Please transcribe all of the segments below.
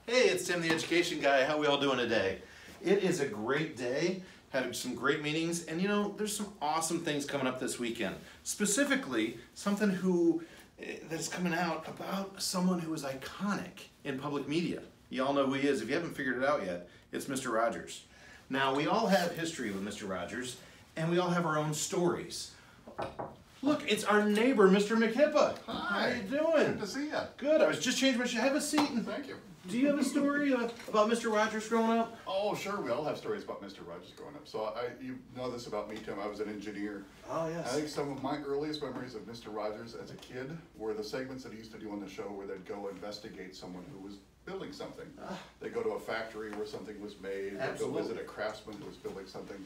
Hey, it's Tim the Education Guy. How we all doing today? It is a great day. Had some great meetings, and you know, there's some awesome things coming up this weekend. Specifically, something that's coming out about someone who is iconic in public media. You all know who he is. If you haven't figured it out yet, it's Mr. Rogers. Now, we all have history with Mr. Rogers, and we all have our own stories. Look, it's our neighbor, Mr. McHippa. Hi. How you doing? Good to see you. Good. I was just changing my shirt. Have a seat. And Thank you. do you have a story about Mr. Rogers growing up? Oh, sure. We all have stories about Mr. Rogers growing up. So you know this about me, Tim. I was an engineer. Oh, yes. I think some of my earliest memories of Mr. Rogers as a kid were the segments that he used to do on the show where they'd go investigate someone who was building something. They'd go to a factory where something was made. They'd go visit a craftsman who was building something.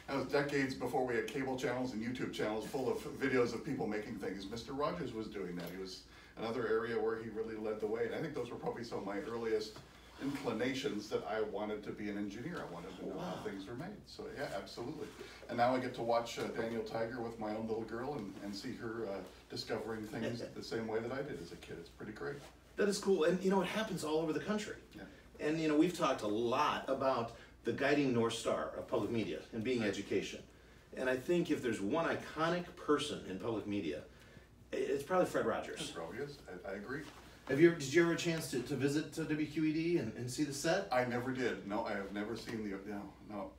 That was decades before we had cable channels and YouTube channels full of videos of people making things. Mr. Rogers was doing that. He was another area where he really led the way. And I think those were probably some of my earliest inclinations that I wanted to be an engineer. I wanted to know how things were made. So yeah, absolutely. And now I get to watch Daniel Tiger with my own little girl and see her discovering things the same way that I did as a kid. It's pretty great. That is cool. And you know, it happens all over the country. Yeah. And you know, we've talked a lot about the guiding North Star of public media and being education. And I think if there's one iconic person in public media, it's probably Fred Rogers. It probably is. I agree. Did you ever have a chance to visit WQED and see the set? I never did. No, I have never seen the, no,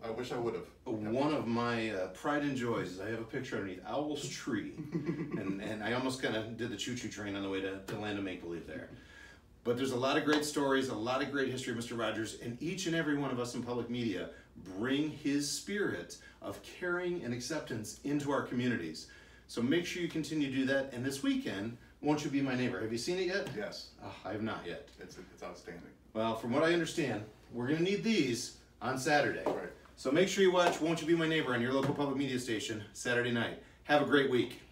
I wish I would have. One of my pride and joys is I have a picture underneath Owl's tree. and I almost kind of did the choo-choo train on the way to Land of Make-Believe there. But there's a lot of great stories, a lot of great history of Mr. Rogers, and each and every one of us in public media bring his spirit of caring and acceptance into our communities. So make sure you continue to do that. And this weekend, Won't You Be My Neighbor? Have you seen it yet? Yes. Oh, I have not yet. It's outstanding. Well, from what I understand, we're going to need these on Saturday. Right. So make sure you watch Won't You Be My Neighbor on your local public media station Saturday night. Have a great week.